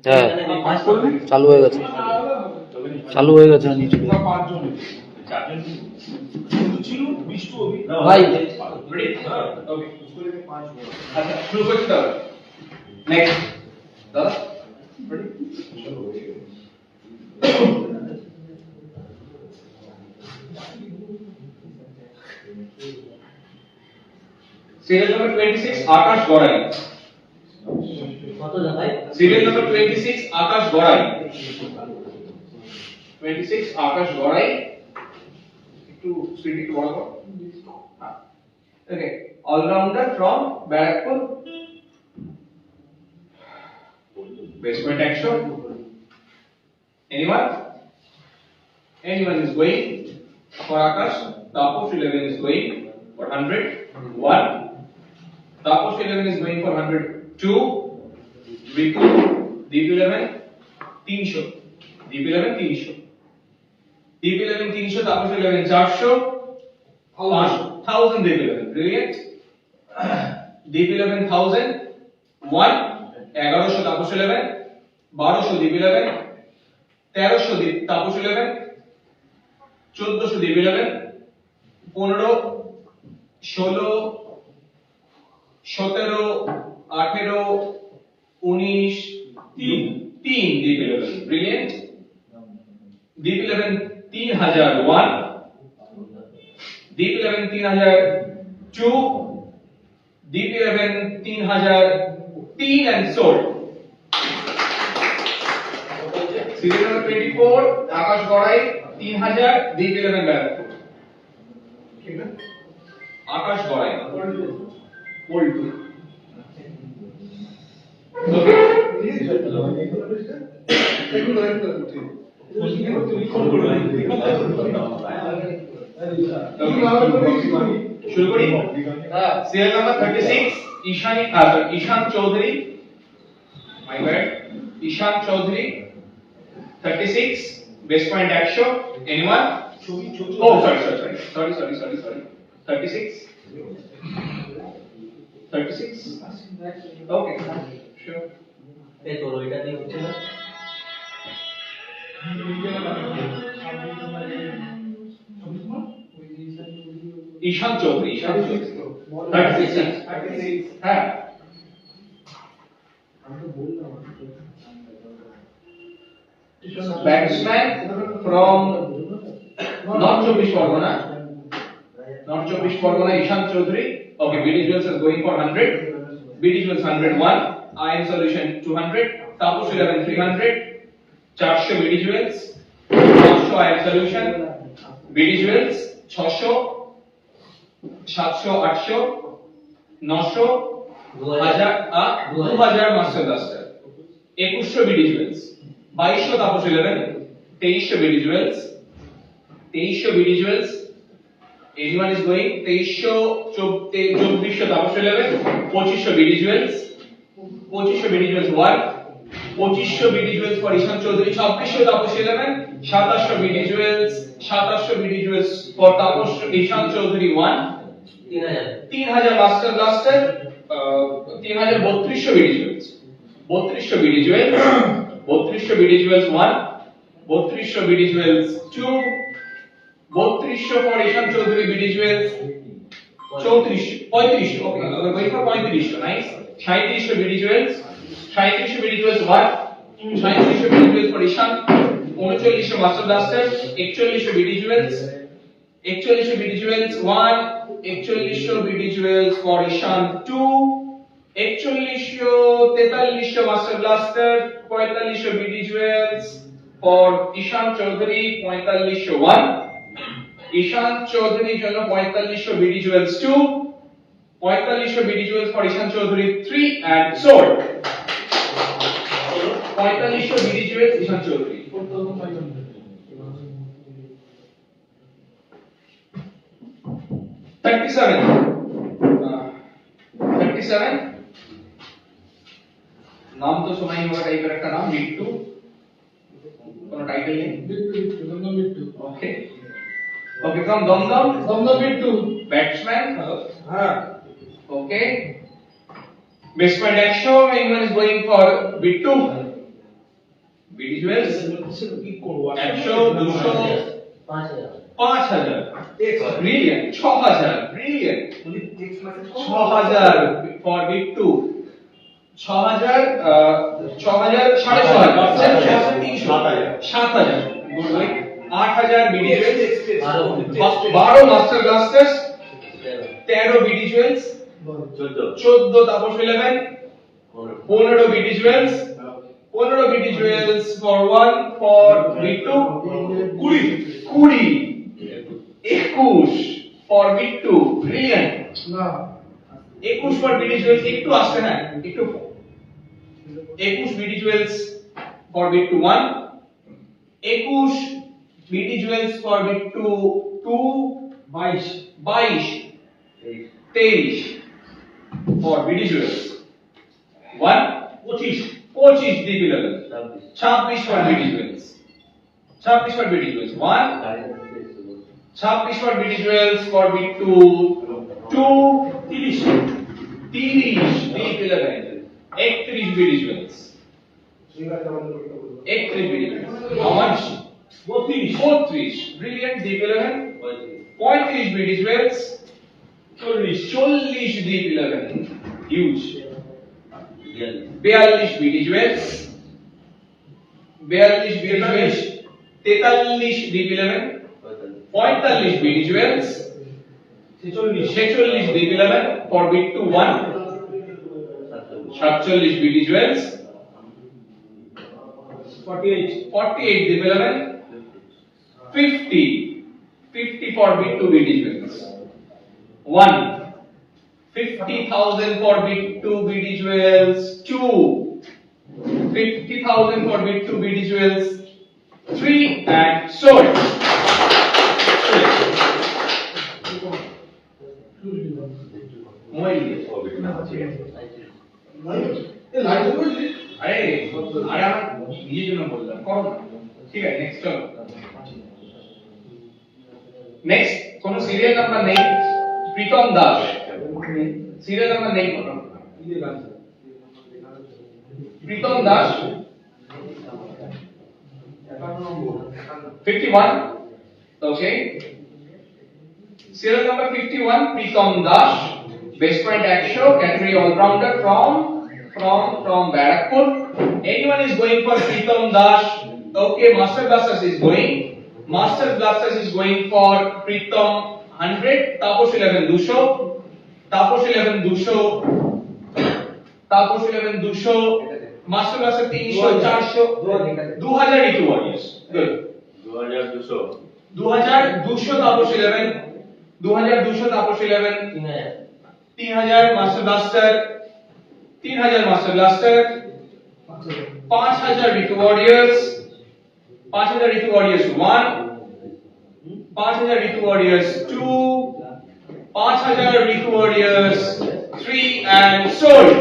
হ্যাঁ চালু হয়ে গেছে নিচে ভাই আচ্ছা শুরু করছি তাহলে নেক্সট দাদা সিরিয়াল নাম্বার 26 আকাশ গড়াই কত ভাই সিরিয়াল নাম্বার 26 আকাশ গড়াই 26 আকাশ গড়াই একটু স্পিড একটু বড় করো হ্যাঁ okay allrounder from Barrackpore basement action anyone is going for Akash Taposh 11 is going for 100 1 Taposh 11 is going for 100 2 Viku Deep 11 300 Deep 11 300 Deep 11 300 Taposh 11 400 1000 Deep 11 brilliant Deep 11 1000 1 1100 Taposh 11 1200 Deep 11 1300 Deep Taposh 11 1400 Deep 11 15 16 17 18 19 3 Deep 11 brilliant Deep 11 3001 Deep 11 3002 Deep 11 3003 and sold Serial number 24 Akash Gorai 3000 Deep 11 Barakpur ठीक है Akash Gourai old two okay शुरू करी serial number 36 Ishan Chowdhury my bad Ishan Chowdhury 36 base point action anyone oh sorry 36 okay sure এই তো এটা দিয়ে হচ্ছে না ईशान चौधरी 36 হ্যাঁ batsman from North Chobbish Pargona Ishan Chaudhary okay BD Jewels is going for 100 BD Jewels 101 IM Solution 200 Taposh 11 300 400 BD Jewels 500 IM Solution BD Jewels 600 700 800 900 2000 Master Duster 2100 BD Jewels 2200 Taposh 11 2300 BD Jewels 2300 BD Jewels anyone is going 2300 Taposh 11 2500 BD Jewels 2500 BD Jewels 1 2500 BD Jewels for Ishan Chaudhary 2600 Taposh 11 2700 BD Jewels 2700 BD Jewels for Taposh Ishan Chaudhary 1 3000 Master Blaster 3000 3200 BD Jewels 3200 BD Jewels 3200 BD Jewels 1 3200 BD Jewels 2 3200 for Ishan Chaudhary BD Jewels 3500 okay we're going for 3500 nice 3700 BD Jewels 3700 BD Jewels 1 3700 BD Jewels for Ishan 3900 Master Blaster 4100 BD Jewels 4100 BD Jewels 1 4100 BD Jewels for Ishan 2 4100 Master Blaster 4500 BD Jewels for Ishan Chaudhary 4500 1 Ishan Chaudhary জন্য 4500 BD Jewels 2 4500 BD Jewels for Ishan Chaudhary 3 and sold 4500 BD Jewels Ishan Chaudhary 37 नाम तो सुना ही होगा type का नाम बिट्टू कोनो title नहीं Bittu okay okay from Dumdum Bittu batsman हां okay Base point 100, anyone is going for bit 2? BD jewels 100, 200, 5000, brilliant, 6000, brilliant, 6000 for bit 2, 6000, 6000, 6500, 7000, good boy, 8000 BD jewels, 12 master blasters, 13 BD jewels, 14 Tapas 11, 15 BD jewels, 15 BD jewels for 1 for bit 2, 20, 21 for bit 2, brilliant, 21 for BD jewels, একটু আসছে না একটু 21 BD jewels for bit 2 1, 21 BD jewels for bit 2 2, 22, 23 for BD jewels 1, 25 deep 11, 26 for BD jewels, 26 for BD jewels 1, 26 for BD jewels for bit 2 2, 30 deep 11, 31 BD jewels, 31 BD jewels, how much? 34, brilliant, deep 11, 35 BD jewels, 40 deep 11, huge, 42 BD jewels, 43 deep 11, 45 BD jewels, 46 deep 11 for bit 2 1, 47 BD jewels, 48 deep 11, 50 for bit 2 BD jewels 1, 50,000 for bit 2 BD jewels 2, 50,000 for bit 2 BD jewels 3, and sold. আরে আমার নিজের জন্য বললাম করো না ঠিক আছে next চলো নেক্সট কোন সিরিয়াল নাম্বার নেই প্রীতম দাস সিরিয়াল নাম্বার নেই Pritam Das 51 okay serial number 51 Pritam Das base point 100 category all rounder from Barakpur anyone is going for Pritam Das okay master blasters is going for Pritam 100 Tapos 11 200 Tapos 11 200 Tapos 11 200 master blaster 300 400 2000 each warriors good 2200 Tapos 11 2200 Tapos 11 3000 master blaster 3000 master blaster 5000 Ritu warriors 5000 Ritu warriors 1 5000 Ritu warriors 2 5000 Ritu warriors 3 and sold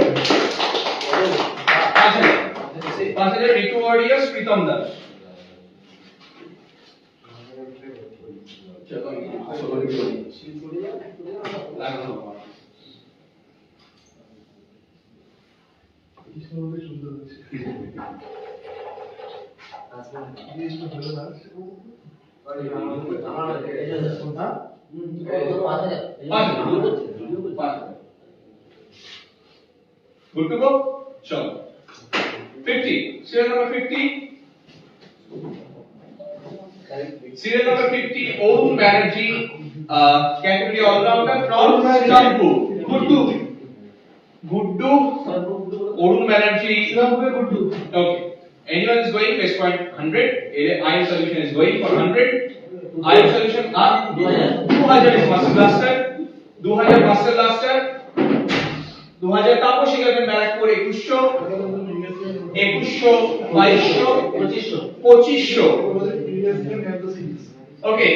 5000 Ritu warriors Pritam Das Good to go? Sure. 50. Serial number 50. Serial number 50. Arun Banerjee, category all-rounder from Srilampur. Guddu. Arun Banerjee. Okay. Anyone is going base point 100. Iron solution is going for 100. Iron solution up. 2000 is master blaster. 2000 master blaster. 2000 Tapos 11 Barakpur 2100 2200 ওকে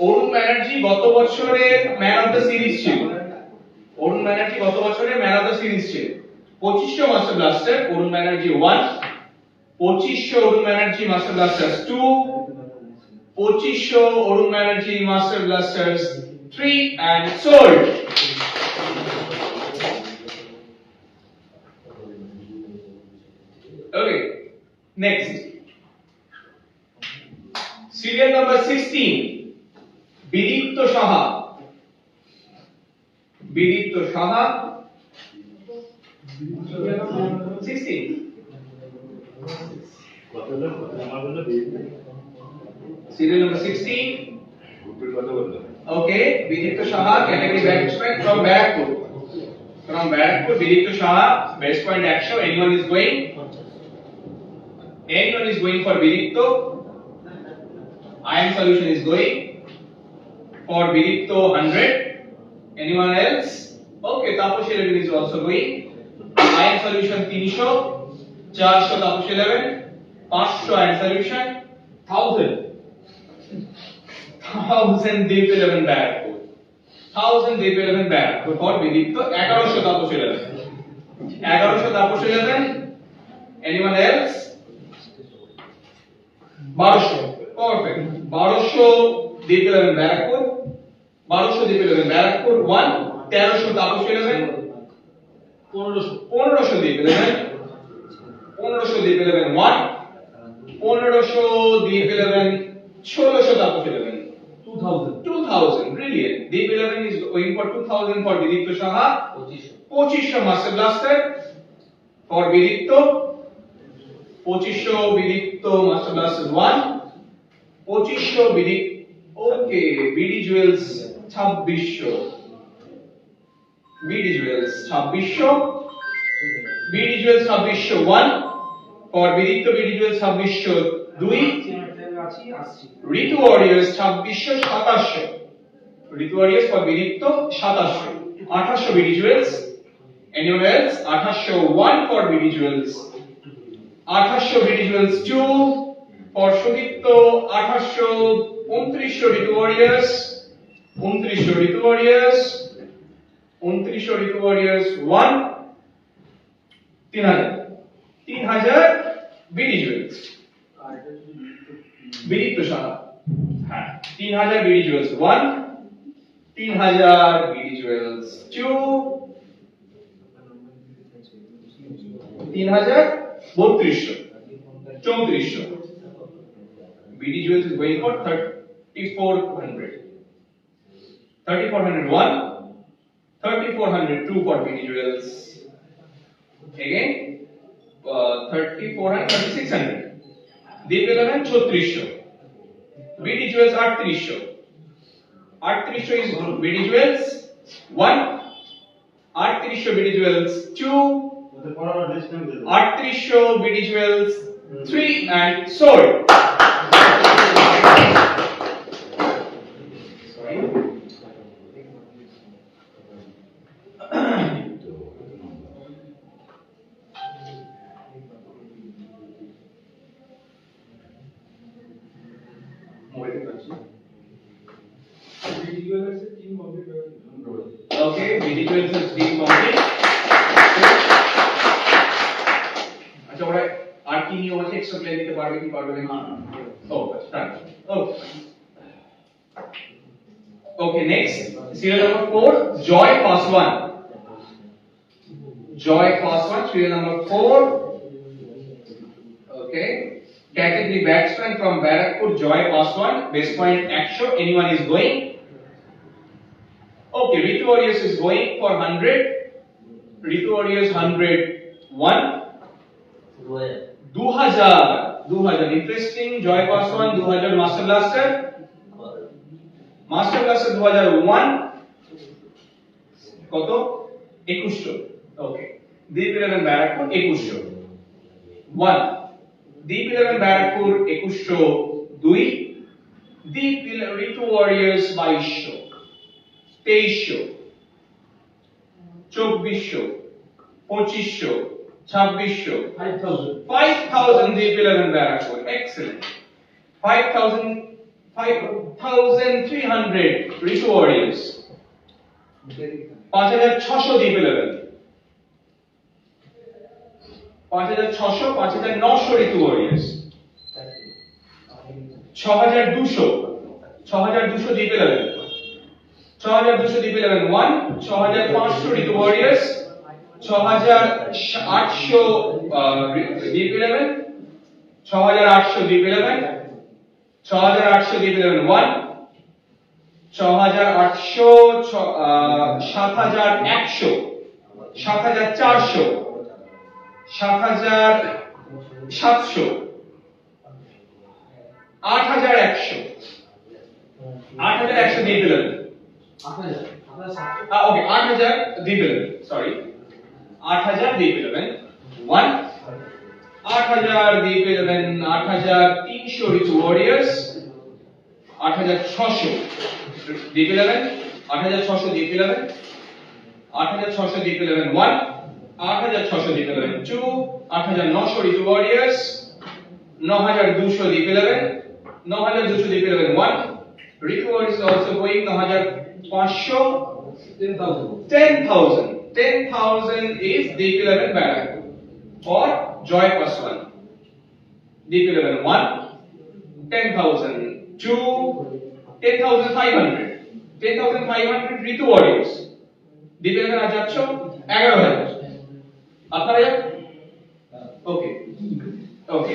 অরুণ ব্যানার্জি গত বছরের man of the series ছিল 2500 master blaster Arun Banerjee 1 2500 Arun Banerjee master Blasters 2 2500 Arun Banerjee master Blasters 3 and sold Next, serial number 16, Biditto Saha. Biditto Saha. 16. Serial number 16. Okay, Biditto Saha, category batsman from Barakpur. From Barakpur, Biditto Saha, best point action. Anyone is going? Anyone is going for Biditto? IM solution is going for Biditto 100. Anyone else? Okay, Taposh 11 is also going. IM solution 300, 400 Taposh 11, 500 IM solution, 1000 Deep 11 Barakpur. 1000 Deep 11 Barakpur for Biditto 1100 Taposh 11. 1100 Taposh 11. Anyone else? 1200. Perfect. 1200 Deep 11 Barakpur. 1200 Deep 11 Barakpur 1. 1300 Taposh 11. 1500 Deep 11. 1500 Deep 11 1. 1500 Deep 11 1600 Taposh 11. 2000. Brilliant. Deep 11 is going for 2000 for Biditto Saha. 2500 Master Blaster for Biditto. 2500 Biditto Master Blaster 1. 2500 Biditto. Okay, BD Jewels 2600. BD Jewels 2600. BD Jewels 2600 1 for Biditto. BD Jewels 2600 2. Ritu Warriors 2600 Ritu Warriors for Biditto 2700. 2800 BD Jewels. Anyone else? 2800 1 for BD Jewels. 2800 BD Jewels 2 for Sudipto. 2800 2900 Ritu Warriors. 2900 Ritu Warriors. 2900 Ritu Warriors 1. 3000 BD Jewels. Biditto Saha. 3000 BD Jewels 1. 3000 BD Jewels 2. 3000 3200. 3400. BD Jewels is going for 3400. 3400 1. 3400 2 for BD Jewels. Again 3400 3600. Deep 11 3600. BD Jewels 8300. 8300 is BD Jewels 1. 8300 BD Jewels 2. 8300 BD Jewels 3 and sold. Okay, BD Jewels is team complete. আচ্ছা ওরা আর কি নিয়ম আছে extra play দিতে পারবে কি পারবে না ও start okay next serial number 4 Jay Paswan serial number 4 okay category batsman from Barakpur Joy Paswan base point 100 anyone is going okay Ritu Warriors is going for 100 Ritu Warriors 101 2000 interesting Joy Paswan 2000 Master Blaster 2001 কত 2100 ওকে Deep 11 Barakpur 2100 1 Deep 11 Barakpur 2100 2 Deep 11 Ritu Warriors 2200 2300 2400 2500 2600 5000 Deep 11 Barakpur excellent 5300 Ritu Warriors 5600 Deep 11 5600 5900 Ritu Warriors 6200 Deep 11 6200 Deep 11 1 6500 Ritu Warriors 6800 Deep 11 6800 deep 11, 6800 deep 11 1, 6800 7100, 7400, 7700, 8100, 8100 deep 11. Okay, 8000 deep 11. Sorry, 8000 deep 11 1, 8000 deep 11, 8300 Ritu Warriors, 8600 deep 11, 8600 deep 11, 8600 deep 11 1, 8600 deep 11 2, 8900 Ritu Warriors, 9200 deep 11, 9200 deep 11 1. Ritu Warriors is also going 9500, 10,000 is deep 11 barrack for Joy plus 1. Deep 11 1, 10,000 2, 10,500, 10,500 Ritu Warriors. Deep 11 আর যাচ্ছ 11,000 আপনারা যান ওকে ওকে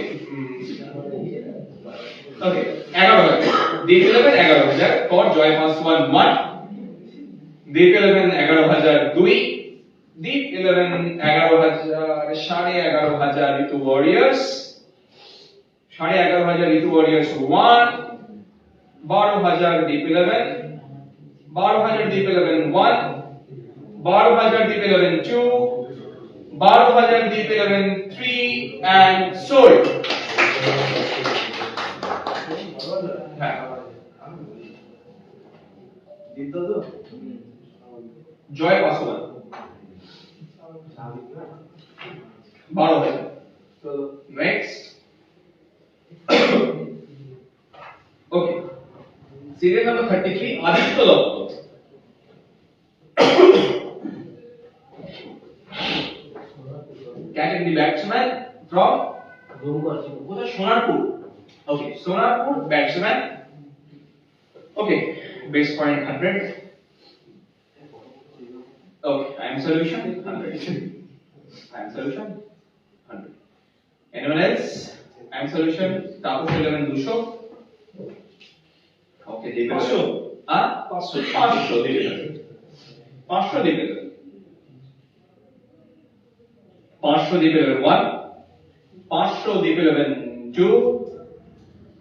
ওকে 11,000 Deep 11 11,000 for Joy plus 1 1. Deep 11 11,000 2, Deep 11 11,000 11,500 Ritu Warriors, 11,500 Ritu Warriors 1, 12,000 Deep 11, 12,000 Deep 11 1, 12,000 Deep 11 2, 12,000 Deep 11 3 and sold. Joy plus 1 12,000. Next. Okay. Serial number 33, Aditya Dotto. Category batsman from Sonarpur. Okay, Sonarpur batsman. Okay, base point 100. Okay, I am solution 100. I am solution 100. Anyone else? I am solution Tapu 11 200. Okay, deep 500. Ah, 500 deep 500 deep 500 deep 1, 500 deep 2,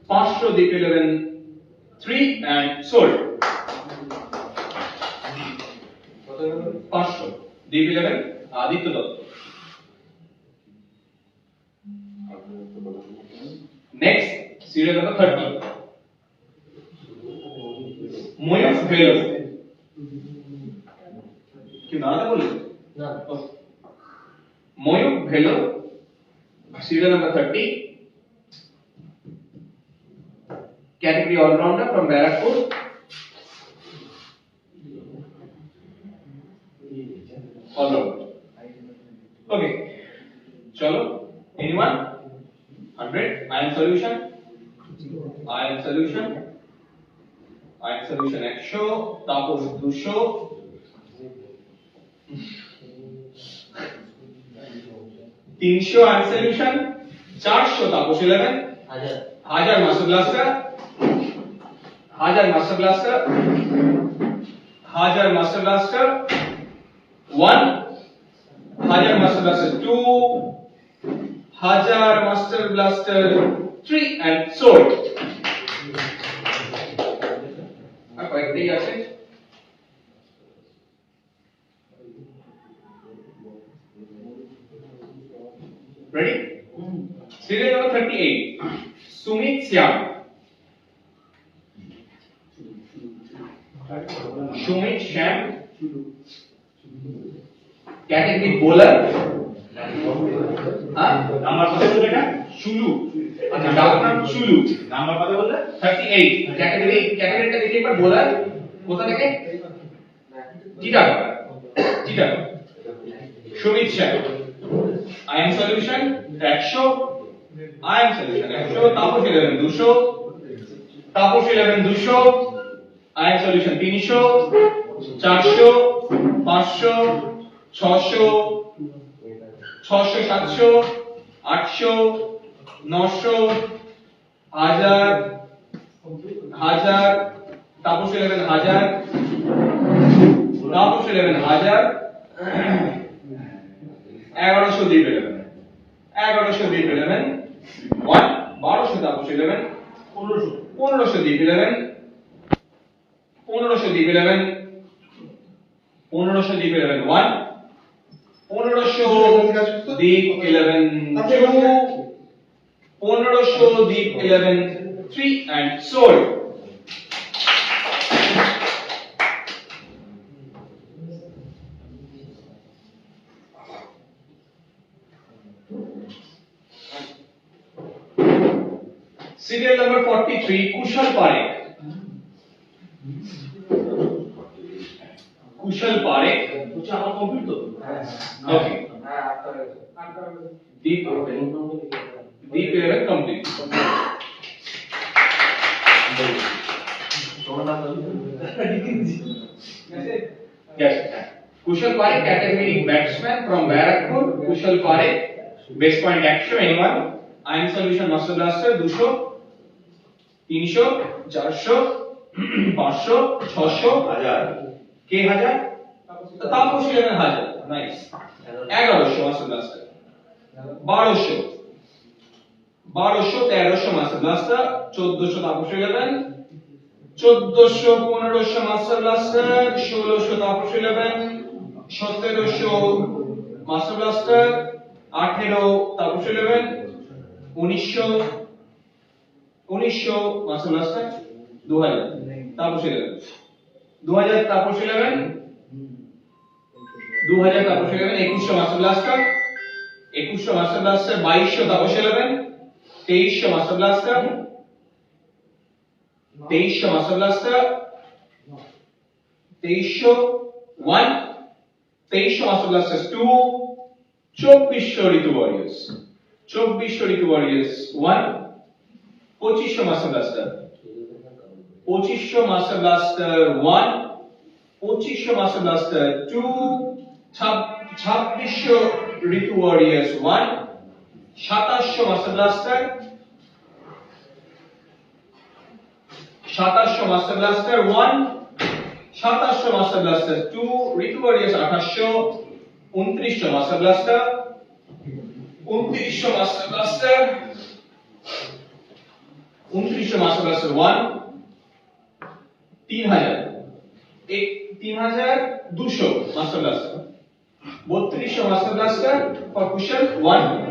500 deep 3 and sold. 500 deep 11 Aditya Dotto. Next, serial number 30. Moyuf Velo. क्यों ना था बोले? না Moyuf Velo. Serial number 30. Category all-rounder from Barakpur. All-rounder. Okay. Chalo. Anyone? 100. I am solution. I am solution. I am solution 100. Tapos 200. 300 I am solution. 400 Tapos 11. হাজার 1000 Master Blaster. 1000 Master Blaster. 1000 Master Blaster. 1. 1000 Master Blaster 2. 1000 Master Blaster 3 and sold. আর কয়েকটাই আছে ready serial number 38 Sumit Syam Sumit Syam category bowler number কত বললে এটা শুলু আচ্ছা ডাক নাম শুলু number কত বললে 38 ক্যাটাগরিটা দেখি একবার বোলার কোথা থেকে Chittagong Sumit Shah I am solution 100 I am solution 100 Tapas 11 200 Tapas 11 200 I am solution 300 400 500 600 600 700 800 900 1000 1000 Tapas 11 1000 Tapas 11 1000 1100 দ্বীপ 11 1100 দ্বীপ 11 1 1200 তাপস 11 1500 দ্বীপ 11 1500 দ্বীপ 11 1500 দ্বীপ 11 1 1500 দ্বীপ 11 2 1500 দ্বীপ 11 3 and sold. Serial number 43 Kushal Parekh. Kushal Parekh. कुछ আমার কমপ্লিট তো Okay. Deep 11 complete. Yes. Kushal Parekh, category batsman from Barakpur. Kushal Parekh, base point action anyone. Iron solution master blaster 200, 300, 400, 500, 600, 1000. K 1000. Tapas 11,000. Nice. 1100 master blaster. 1200, 1300 master blaster. 1400 Tapas 11. 1400 1500 master blaster. 1600 Tapas 11. 1700 master blaster. 1800 Tapas 11. 1900 master blaster. 2000 Tapas 11. 2000 Tapas 11. 2000 Tapas 11. 2100 master blaster. 2100 master blaster. 2200 Tapas 11. 2300 master blaster. 2300 master blaster. 2300 1. 2300 master blaster 2. 2400 Ritu Warriors. 2400 Ritu Warriors 1. 2500 master blaster. 2500 master blaster 1. 2500 master blaster 2. 2600 Ritu Warriors 1. 2700 master blaster. 2700 master blaster 1. 2700 master blaster 2. Ritu Warriors 2800. 2900 master blaster. 2900 master blaster. 2900 master blaster 1. 3000. 3200 master blaster. 3200 master blaster for Kushal 1.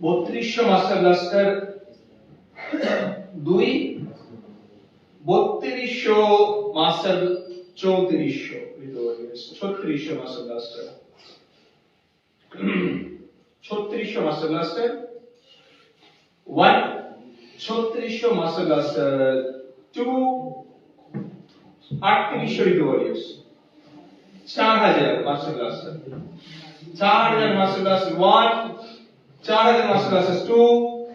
3200 master blaster 2. 3200 master 3400 3600 master blaster. 3600 master blaster 1. 3600 master blaster 2. 3800 Ritu Warriors. 4000 master blaster. 4000 master blaster 1. 4000 master blasters 2.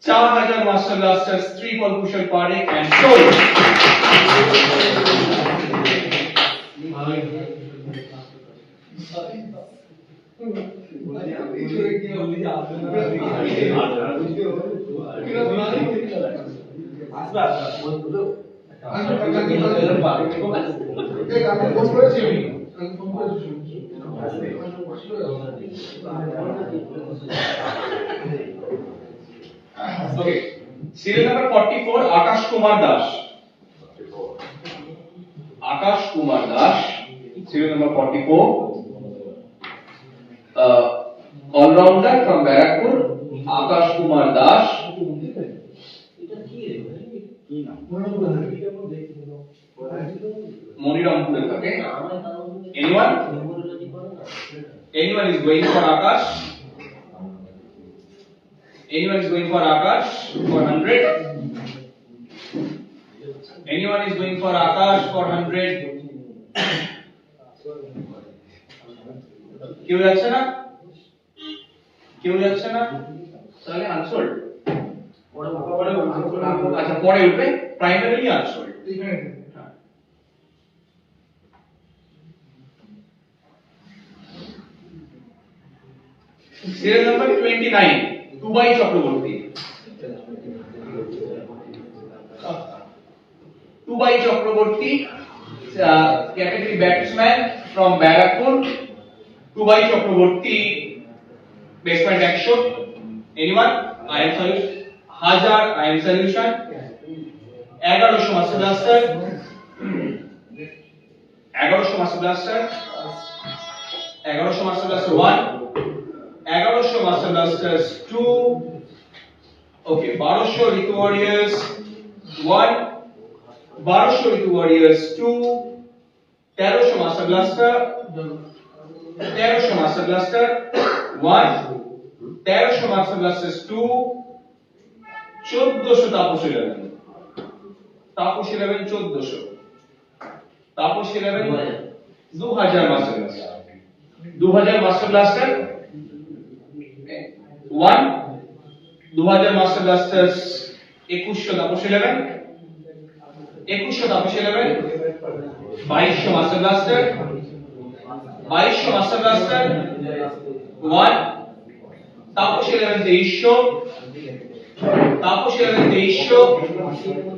4000 master blasters 3 for Kushal Parekh and sold. Okay. Serial number 44 Akash Kumar Das. Akash Kumar Das. Serial number 44. All-rounder from Barakpur. Akash Kumar Das. Monirampur. Okay. Anyone? Anyone is going for Akash? Anyone is going for Akash for 100? Anyone is going for Akash for 100? কেউ যাচ্ছে না? কেউ যাচ্ছে না? তাহলে unsold. আচ্ছা পরে উঠবে primarily unsold. Serial number 29, Tubai Chakraborty. Tubai Chakraborty, category batsman from Barrackpur. Tubai Chakraborty, batsman action. Anyone? I am solution. Hajar, I am solution. 1100 Master Blaster. 1100 Master Blaster. 1100 Master Blaster 1. 1100 Master Blasters 2. Okay, 1200 Ritu Warriors 1. 1200 Ritu Warriors 2. 1300 Master Blaster. 1300 Master Blaster 1. 1300 Master Blasters 2. 1400 Taposh 11. Taposh 11 1400. Taposh 11 2000 Master Blaster. 2000 Master Blaster 1. 2000 Master Blasters 2100 Taposh 11. 2100 Taposh 11. 2200 Master Blaster. 2200 Master Blaster 1. Taposh 11 2300. Taposh 11 2300.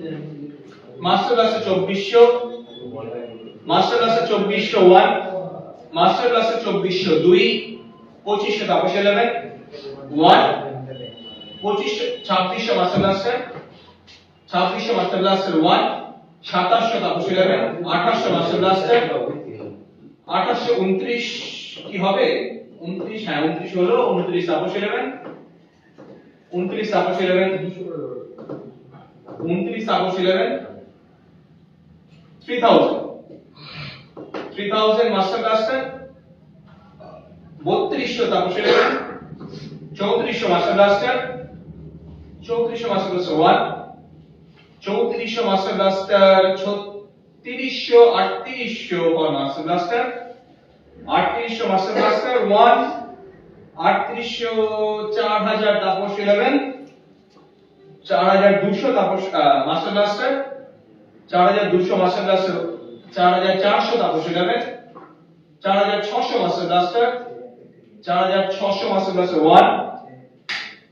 Master Blaster 2400. Master Blaster 2400 1. Master Blaster 2400 2. 2500 Taposh 11 1. 2600 Master Blaster. 2600 Master Blaster 1. 2700 Taposh 11. 2800 Master Blaster. 2829 কি হবে 29 হ্যাঁ 29 হলো 29 Taposh 11. 29 Taposh 11. 29 Taposh 11. 3000 Master Blaster. 3200 Taposh 11. 3400 Master Blaster. 3400 Master Blaster 1. 3400 Master Blaster 3600 3800 for Master Blaster. 3800 Master Blaster 1. 3800 4000 Taposh 11. 4200 Taposh Master Blaster. 4200 Master Blaster 4400 Taposh 11. 4600 Master Blaster. 4600 Master Blaster 1.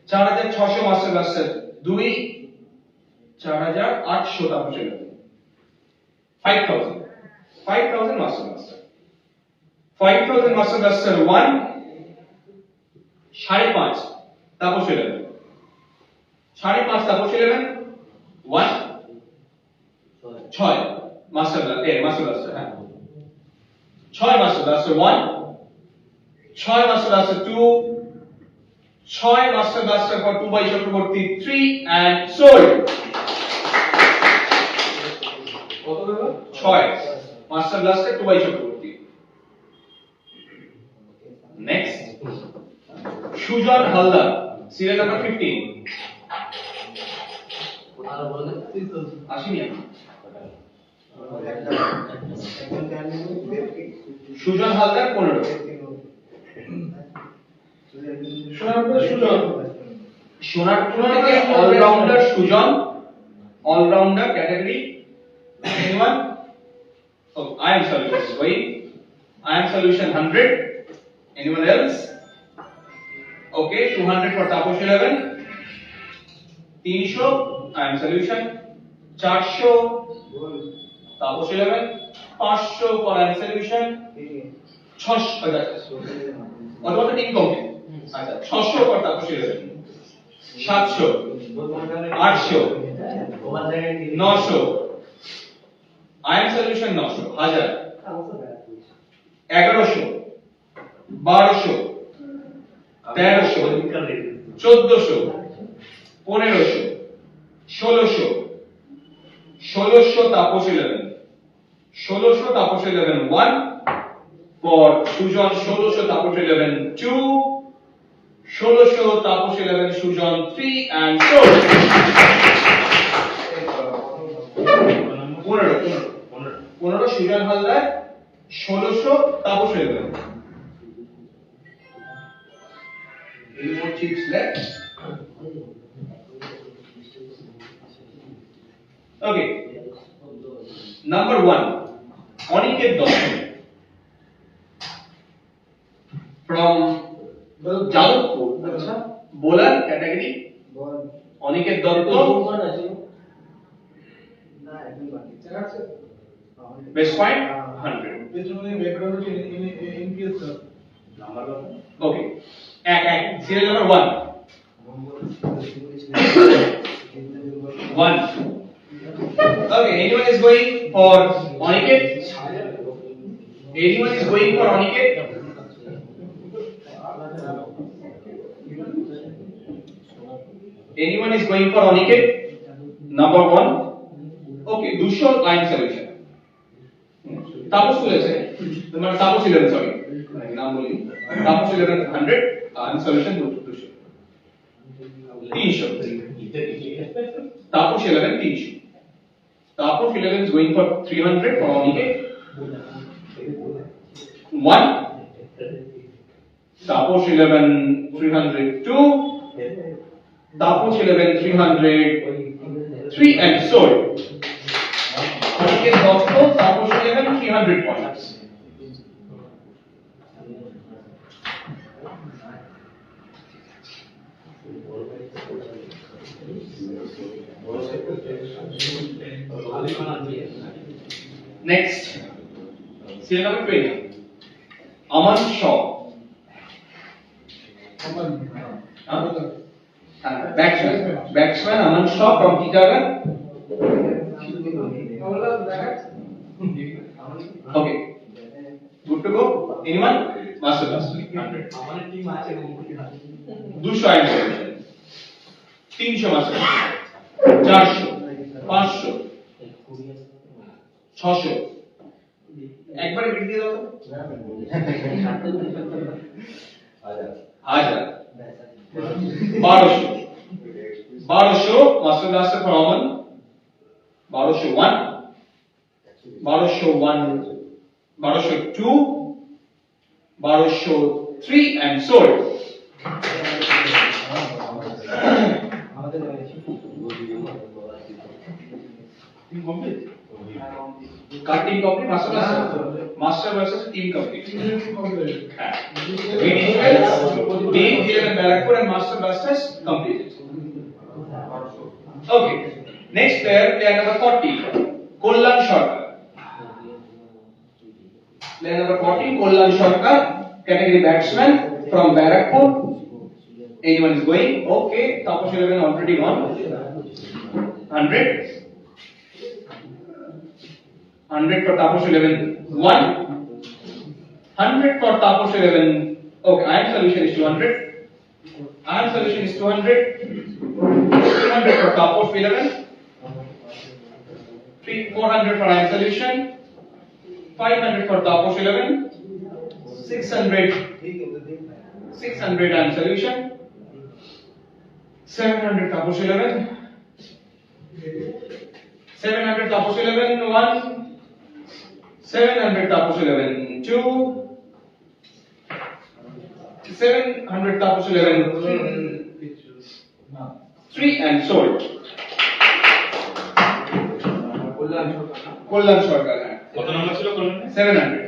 4600 Master Blaster 2. 4800 Taposh 11. 5000 Master Blaster. 5000 Master Blaster 1. 5.5 Taposh 11. 5.5 Taposh 11. 1. 6 Master Blaster. Master Blaster. 6 Master Blaster 1. 6 Master Blaster 2. 6 Master Blaster for Tubai Chakraborty 3 and sold. 6 Master Blaster Tubai Chakraborty. Next, Sujan Haldar, serial number 15. আসেনি এখন সুজন হালদার 15 সোনারপুর থেকে allrounder Sujan allrounder category anyone oh I am solution wait I am solution 100 anyone else okay 200 for Taposh 11 300 I am solution 400 Taposh 11 500 for I am solution 600 what about the incomplete আচ্ছা 600 for Taposh 11 700 800 900 I am solution 900 1000 1100 1200 1300 1400 1500 1600 1600 Taposh 11 1600 Taposh 11 1 for Sujan 1600 Taposh 11 2 1600 Taposh 11 Sujan 3 and sold 15 Sujan Haldar 1600 Taposh 11 any more chips left okay number 1 Oniket Doshan from Jadavpur আচ্ছা bowler category Aniket Dutta best point 100 ওকে এক serial number 1 okay anyone is going for Aniket anyone is going for Aniket anyone is going for Aniket number 1 okay Dusho line solution Tapos বলেছে মানে Tapos 11 sorry নাম বলি Tapos 11 100 and solution 200 Tapos 11 300 Tapos 11 is going for 300 for Aniket 1 Tapos 11 302 Tapos 11 300 3 and sold Aniket Dotto Tapos 11 300 points Next, serial number 20. Aman Shaw. Batsman Aman Shaw from Titagarh. Okay. Good to go. Anyone? Master class. 100. 200 answer. 300 master. 400. 500. 600 একবারে bit দিয়ে দাও তো 1000 1200 master ক্লাসে ফরমান 1201 1202 1203 and sold Team complete master versus team complete. Team 11 Barrackpur and master blasters completed. Okay. Next player number 40, Kollan Sarkar. Player number 40, Kollan Sarkar, category batsman from Barrackpur. Anyone is going? Okay. Tapos 11 already gone. 100. 100 for Tapos 11 1 100 for Tapos 11 okay iron solution is 200 iron solution is 200 200 for Tapos 11 400 for iron solution 500 for Tapos 11 600 iron solution 700 Tapos 11 700 Tapos 11 1 700 Tapos 11 2 700 Tapos 11 3 and sold Kollan Sarkar কত number ছিল কল্যাণ 700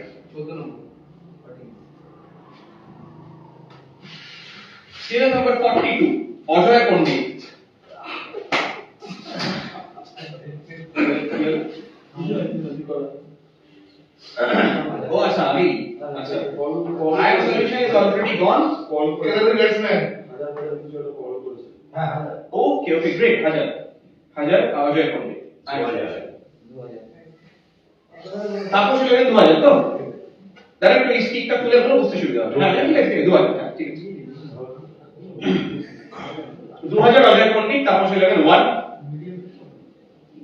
serial number 42 Ajoy Pandit Oh, acha, abhi. Acha. Iron solution is already gone. Okay, great. Hajar, Ajoy Pandit. Tapos 11 2000 তো? Direct এই স্টিকটা খুলে বলো বুঝতে সুবিধা হবে। হ্যাঁ, ঠিক আছে 2000 হ্যাঁ, ঠিক আছে। 2000 অজয় পণ্ডিত তাপস 11 1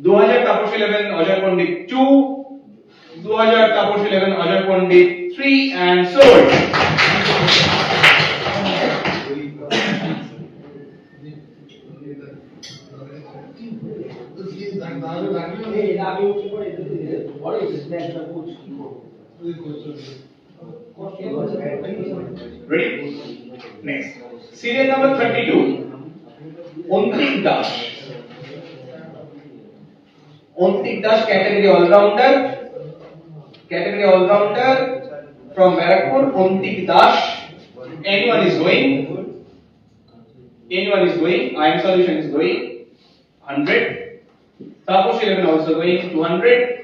2000 তাপস 11 অজয় পণ্ডিত 2 2000 তাপস 11 অজয় পণ্ডিত 3 and sold ready next serial number 32 Ontik Das category all rounder from Barrackpur Ontik Das Anyone is going. Anyone is going. Iron solution is going 100. Taposh 11 also going 200.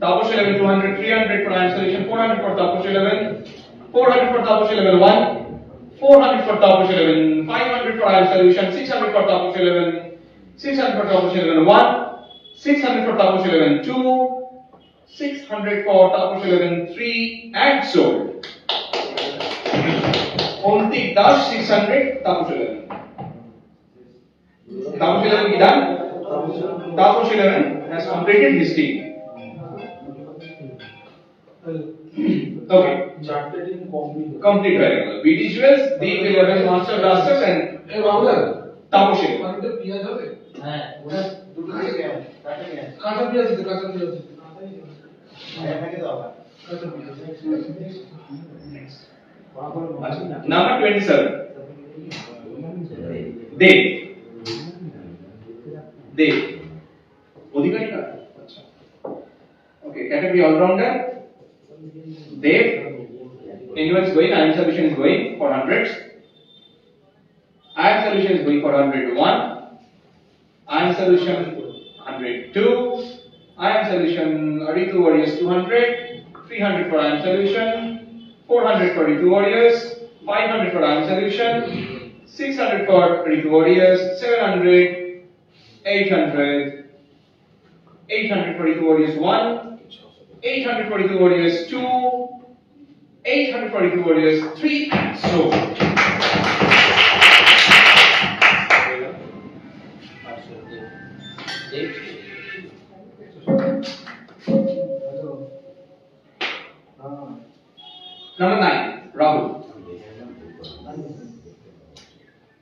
Taposh 11 200, 300 for iron solution, 400 for Taposh 11, 400 for Taposh 11 1, 400 for Taposh 11, 500 for iron solution, 600 for Taposh 11, 600 for Taposh 11 1, 600 for Taposh 11 2, 600 for Taposh 11 3, and sold. Only dash 600 Taposh 11. Taposh 11 is done. Taposh 11 has completed his team. Okay. Complete variable. BT jewels, Deep 11, Master Blasters, and Taposh 11. হ্যাঁ ওটা দুটো দিয়ে গেল কাঁচা পেঁয়াজ দিতে কাঁচা পেঁয়াজ দিতে Number 27. Dev. Odhikari ka? Okay, category all rounder. Dev. Anyone is going, iron solution is going for hundreds. Iron solution is going for 101. Iron solution 102. Iron solution Aritu warriors 200. 300 for iron solution. 400 for Aritu warriors. 500 for iron solution. 600 for Aritu warriors. 700. 800. 800 for Aritu warriors 1. 800 for Aritu warriors 2. 800 for Aritu warriors 3. And so. Number 9, Rahul.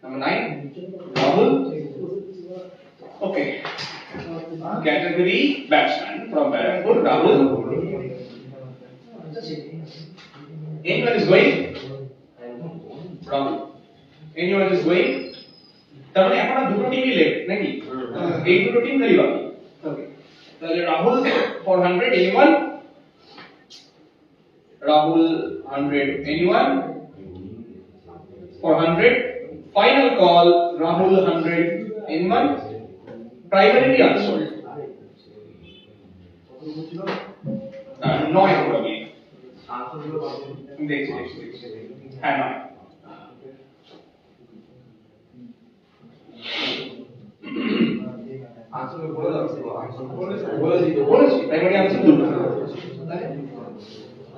Number 9, Rahul. Okay. Category batsman from Barakpur, Rahul. Anyone is going? Rahul. Anyone is going? তার মানে এখন আর দুটো টিমই left নাকি এই দুটো team খালি বাকি ওকে তাহলে Rahul for 100 anyone Rahul 100 anyone for 100 final call Rahul 100 anyone primarily unsold নয় হবে দেখছি হ্যাঁ নয় আসলে বলে যাচ্ছে বলেছি প্রাইমারি আনসার দুটো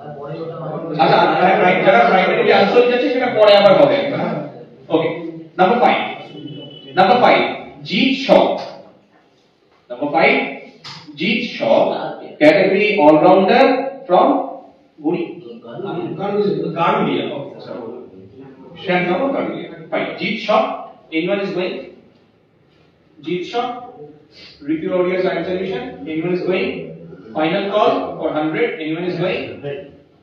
আর পরে ওটা আচ্ছা যারা প্রাইমারি আনসার যাচ্ছে সেটা পরে আবার হবে okay number 5 Jit Shaw number 5 Jit Shaw category allrounder from গুড়ি Garulia Shyam number Garulia 5 Jit Shaw anyone is going Jeet Shah, Ritu Warriors Iron Solution, anyone is going? Final call for 100, anyone is going?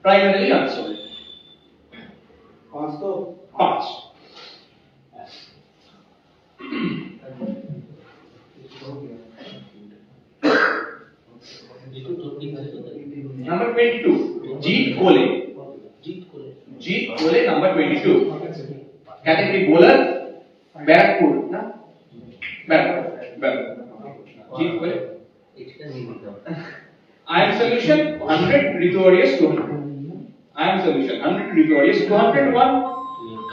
Primarily unsold. 5. Number 22, Jeet Kole. Jeet Kole, number 22. Category bowler, Barakpur. Na? Barakpur. Jeet Kole. Iron solution 100, Ritu Warriors 200. Iron solution 100, Ritu Warriors 201.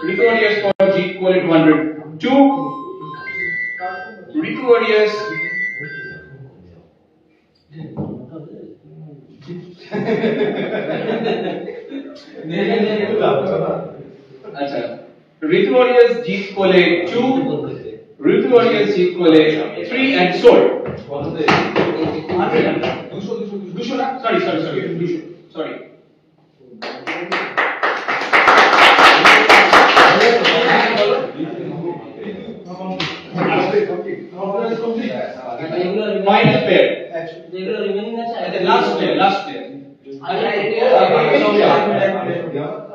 Ritu Warriors for Jeet Kole 202. Ritu Warriors अच्छा Ritu Warriors Jeet Kole 2 Ritu Warriors Jeet Kole 3 and sold 100 200 sorry 200 sorry final pair যেগুলো remaining আছে last player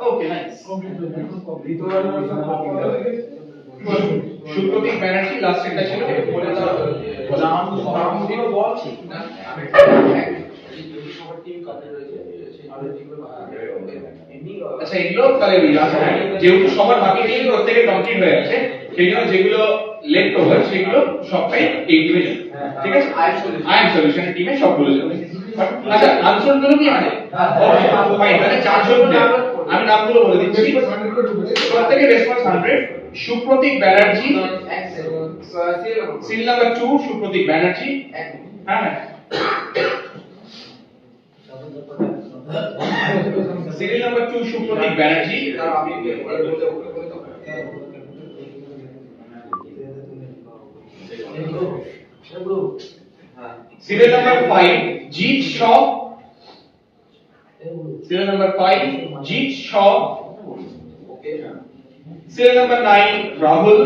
okay nice Supratik Banerjee last এটা ছিল বলে দাও নাম বল ঠিক না সবার টিম কাতে রয়েছে আর যেগুলো আচ্ছা এগুলো তাহলে আচ্ছা হ্যাঁ, যেহেতু সবার বাকি নেই প্রত্যেকের কমপ্লিট হয়ে আছে সেই জন্য যেগুলো লেফট ওভার সেগুলো সবটাই এই টিমে যাবে ঠিক আছে আই এম সলিউশনের টিমে সবগুলো যাবে আচ্ছা আনসার গুলো কি মানে ফাইন তাহলে চারজন player। আমি নামগুলো বলে দিচ্ছি প্রত্যেকের রেসপন্স 100 সুপ্রতীক ব্যানার্জি সিল নাম্বার 2 সুপ্রতীক ব্যানার্জি হ্যাঁ হ্যাঁ serial number 2 Supratik Banerjee serial number 5 Jit Shaw serial number 5 Jit Shaw serial number 9 Rahul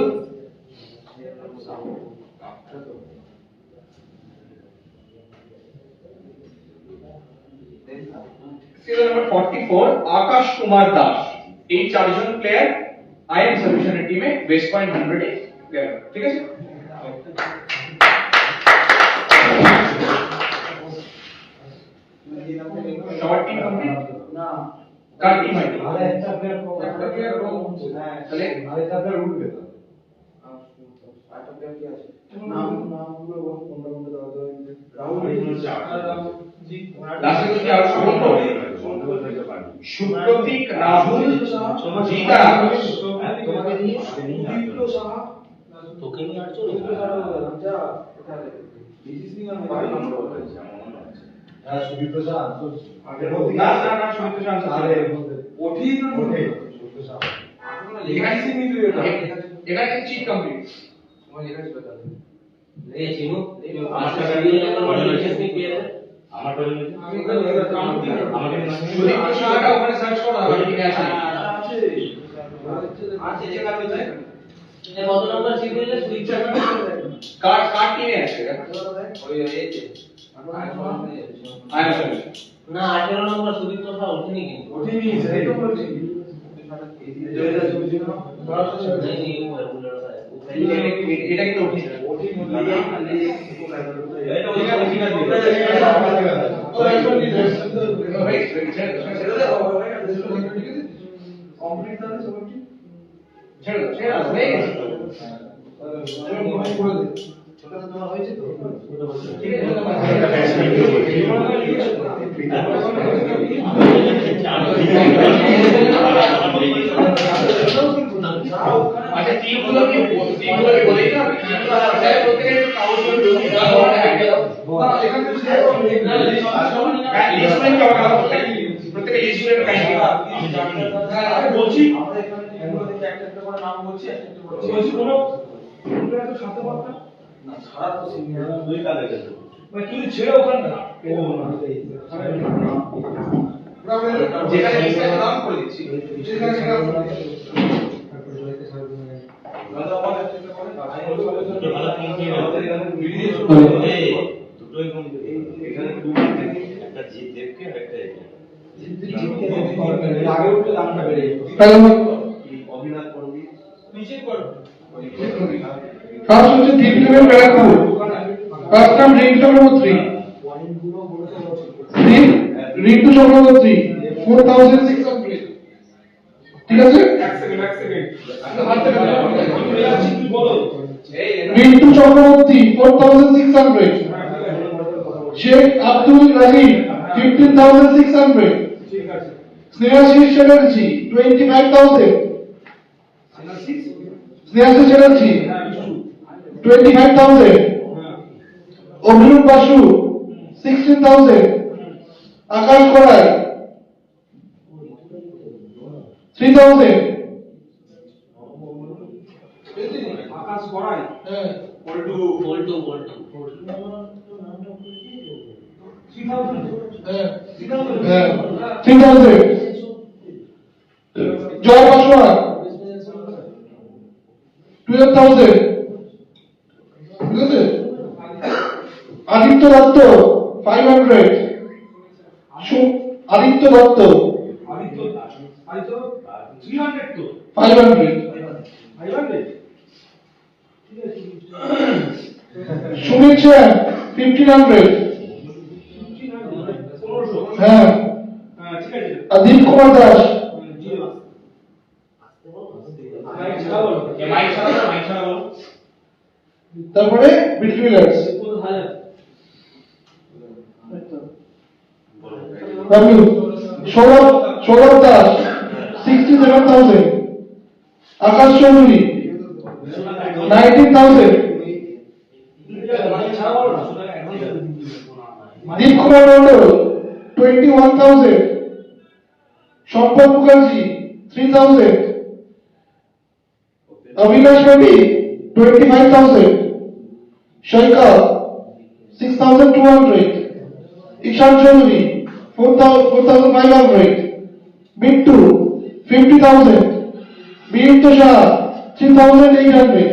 serial number 44 Akash Kumar Das এই চারজন প্লেয়ার আই এম সলিউশনের টিমে বেস্ট পয়েন্ট 100 এ গেল ঠিক আছে সবার টিম কমপ্লিট না কার টিম হয় আরে একটা প্লেয়ার কম তাহলে আরেকটা প্লেয়ার উঠবে তো আরেকটা প্লেয়ার কি আছে নামগুলো কোনটা দাও রাহুল জি লাস্টে তো কি আর বলবো সুপ্রতীক রাহুল জিতা তোমাকে নিয়ে দীপ্ত সাহা তোকে নিয়ে আর চলো আচ্ছা কোথায় ডিজি সিং আর বাড়ি নাম্বার বলেছে হ্যাঁ সুদীপ্ত সাহা না না না সুপ্রতীক চান্স আছে ওঠি তো ওঠে সুদীপ্ত সাহা এখানে সিং নিতে এখানে কিন্তু চিট কমপ্লিট তোমার লেখা ছিল তাহলে এ চিনু আচ্ছা, আমার টরে আমি কাউন্টিং আমাকে সুদীপ্ত সাহাটা ওখানে সার্চ করো আমার টিমে আছে আছে আছে চেক করতে চাই এ কত নাম্বার চিট হইলে সুইচ কার কার টিমে আছে ওই এইতে আই এম সলিউশন না 18 নম্বর সুদীপ্ত সাহা ওঠেনি কিন্তু ওঠিনি সেই তো বলছি नहीं वो है बुलेट का है এটা কিন্তু ওঠে ওঠি কমপ্লিট তাহলে সবটি ছেড়ে দাও ছেড়ে দাও হয়ে গেছে তো। ছোট তোমার হয়েছে তো ঠিক আছে আচ্ছা টিমগুলোকে বলেই না টিমগুলো আছে প্রত্যেকের কাউন্ট করে যদি এখান থেকে লিস্টমেন্ট জমা করা প্রত্যেকের লিস্টমেন্ট কাইন্ডলি আমি বলছি আমরা এখানে এগুলো থেকে একটা একটা করে নাম বলছি একটা একটা করে বলছি কোনো এত সাথে পারতা না ছাড়া তো সিনিয়র দুই কালে গেছে মানে তুই ছেড়ে ওখানে না যেখানে লিস্টের নাম করে দিচ্ছি সেখানে নাম করে দিচ্ছি দাদা আমাদের একটা করে ভালো টিম কি দুটোই কম এখানে দুটো থেকে একটা জিত দেখকে একটা আগে উঠলে দামটা বেড়ে যেত অভিনয় করবি নিচে কর ফার্স্ট হচ্ছে দীপ লেভেল ব্যারাকপুর ফার্স্ট নাম রিঙ্কু চক্রবর্তী রিঙ্কু চক্রবর্তী 4006 কমপ্লিট ঠিক আছে এক সেকেন্ড রিঙ্কু চক্রবর্তী 4600 শেখ আব্দুল রাজিব 15600 ঠিক আছে স্নেহাশিস চ্যাটার্জি 25000 স্নেহাশিস চ্যাটার্জি 25000 অভিরূপ বাসু 16000 আকাশ করাই 3000 আকাশ করাই পল্টু बोल्टू 3000 জয় বাসুয়া 12000 ঠিক আছে আদিত্য দত্ত 500 আদিত্য দত্ত আদিত্য 300 তো 500 500 সুমিত সেন 1500 1500 হ্যাঁ হ্যাঁ ঠিক আছে আর দীপ কুমার দাস মাইক ছাড়া বলো। মাইক ছাড়া বলো। তারপরে মিডফিল্ডার্স রাবিউ সৌরভ দাস 67,000, আকাশ চৌধুরী 19,000, মাইক ছাড়া বলো না। দীপ কুমার মন্ডল 21,000, সম্পদ মুখার্জি 3,000, অভিলাষ রবি 25,000, সৈকত 6,200, ঈশান চৌধুরী 4,500, বিট্টু 50,000, বীরত্ব শাহ 3,800,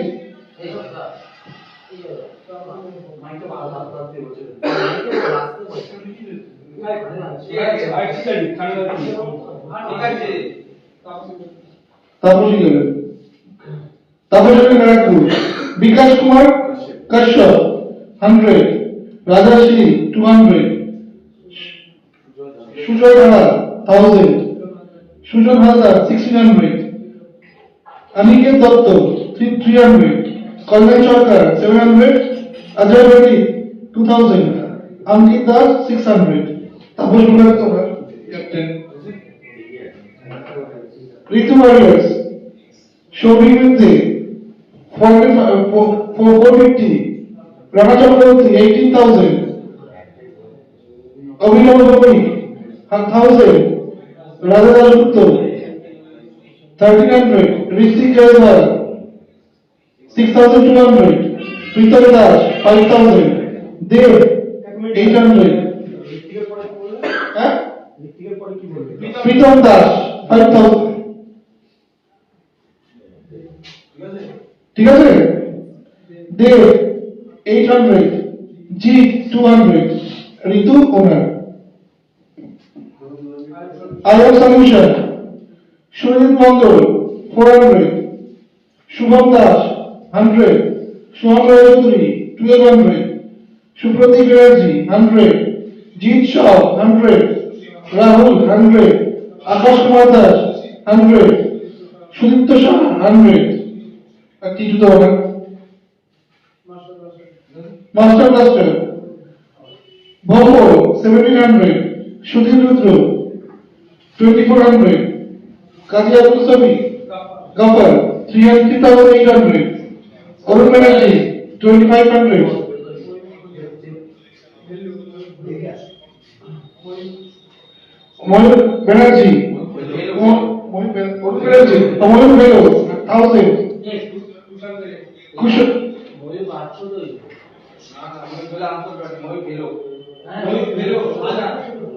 ঠিক আছে, মাইক ঠিক আছে, খালি রাখি। ঠিক আছে। তাপসী গেলেন তাপসী ব্যারাকপুর, বিকাশ কুমার কাশ্যপ 100, রাজাশ্রী 200, সুজয় ধারা 1000, সুজন হালদার 1600, অনিকেত দত্ত 300, কল্যাণ সরকার 700, অজয় রেড্ডি 2000, অঙ্কিত দাস 600, তাপস মুখার্জি তোমার ক্যাপ্টেন। ঋতু ওয়ারিয়ার্স সৌভিক মিত্রে 450, রানা চক্রবর্তী 18,000, অভিনব ভৌমিক 1000, রাজা দাসগুপ্ত 1300, ঋষিক জয়সওয়াল 6,200, প্রীতম দাস 5,000, দেব 800, ঋত্বিকের পরে কি বললে? হ্যাঁ ঋত্বিকের পরে কি বললে? প্রীতম দাস 5,000, ঠিক আছে? ঠিক আছে, দেব 800, জিৎ 200, ঋতু ওনার। আয়ার সলিউশন সুজিত মন্ডল 400, শুভম দাস 100, সোহম রায়চৌধুরী 1200, সুপ্রদীপ ব্যানার্জি 100, জিৎ শাহ 100, রাহুল 100, আকাশ কুমার দাস 100, সুদীপ্ত শাহ 100, আর কিছু তো হবে মাস্টার ব্লাস্টার ভৌম 1700, সুধীর রুদ্র 2400, কাজী আব্দুল সামি গাফার 3,800, অরুণ ব্যানার্জি 2500, ময়ূর ব্যানার্জি অরুণ ব্যানার্জি ময়ূর বেলো 1000, কুশল ময়ূর 800 তো হ্যাঁ ময়ূর বেলো,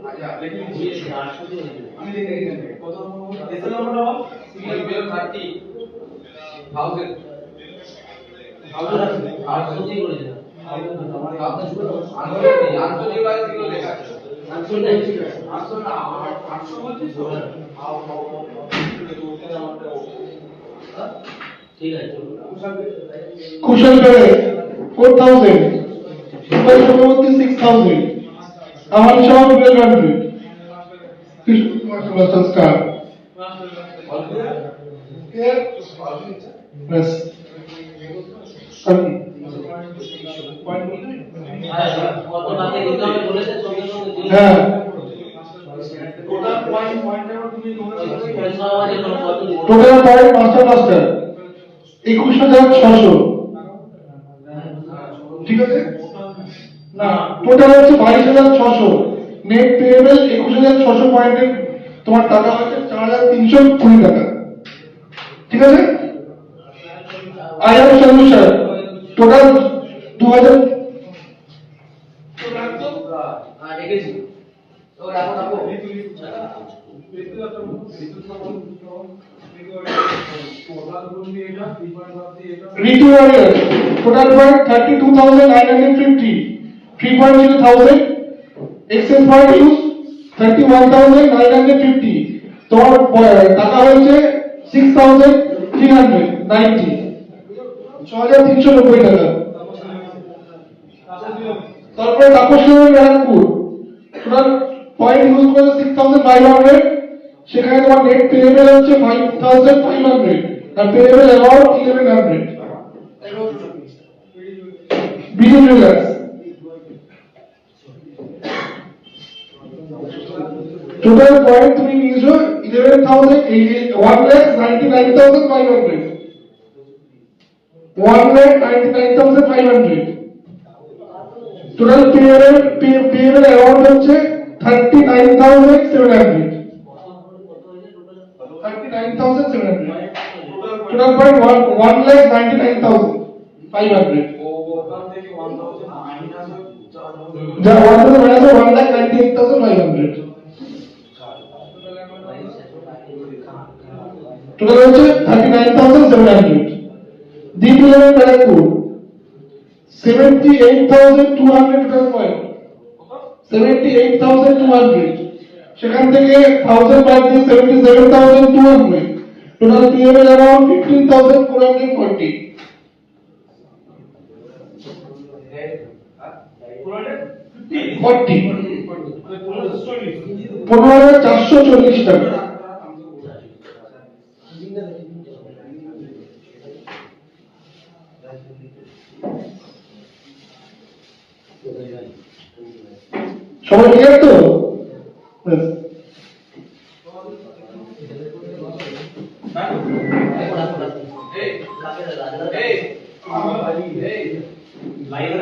আজা। ময়ূর 800 তো আমি দেখে এখানে কত নম্বর? এসএল নম্বরটা বল। ময়ূর বেলো 30,000। 800 দিয়ে করেছে ঠিক আছে কুশল বেড়ে 4,000, সুভাষ চক্রবর্তী 6,000, আমার সব 1200, কৃষ্ণ কুমার মাস্টার স্টার। ব্যাস আর কি? কত টাকা দিতে হবে বলেছে সঙ্গে সঙ্গে দিয়ে হ্যাঁ টোটাল পয়েন্টের তুমি পয়সা আমাদের কত দিতে টোটাল পয়েন্ট মাস্টার মাস্টার 21,600, ঠিক আছে না টোটাল হচ্ছে 22,600, নেট পেয়েবল 21,600 পয়েন্টের তোমার টাকা হচ্ছে 4,320 টাকা, ঠিক আছে। আয়ার সলিউশন টোটাল 2000, রেখেছি ও রাখো রাখো Ritu Warrier total point 32,950, 3,000, excess point use 31,950, তোমার টাকা হয়েছে 6,390, 6,390 টাকা। তারপরে Tapasi Barrackpore total point use করেছে 6,500, সেখানে তোমার নেট পেয়েবল হচ্ছে 5,500, and payable amount 1100. BD Jewelers. Total point 3 is 11,000, 1,99,500. 1,99,500. Total payable amount হচ্ছে 39,700. 39,700. Total point 1,99,500. ওখান থেকে 1000 মাইনাস যা 1,98,500. Total হচ্ছে 39,700. D11 Barakpur 78,200 total point. 78,200. সেখান থেকে 1000 বাদ দিয়ে 77,200. Total payable around 15,440. 15,440 টাকা। সবাই ক্লিয়ার তো? লাইন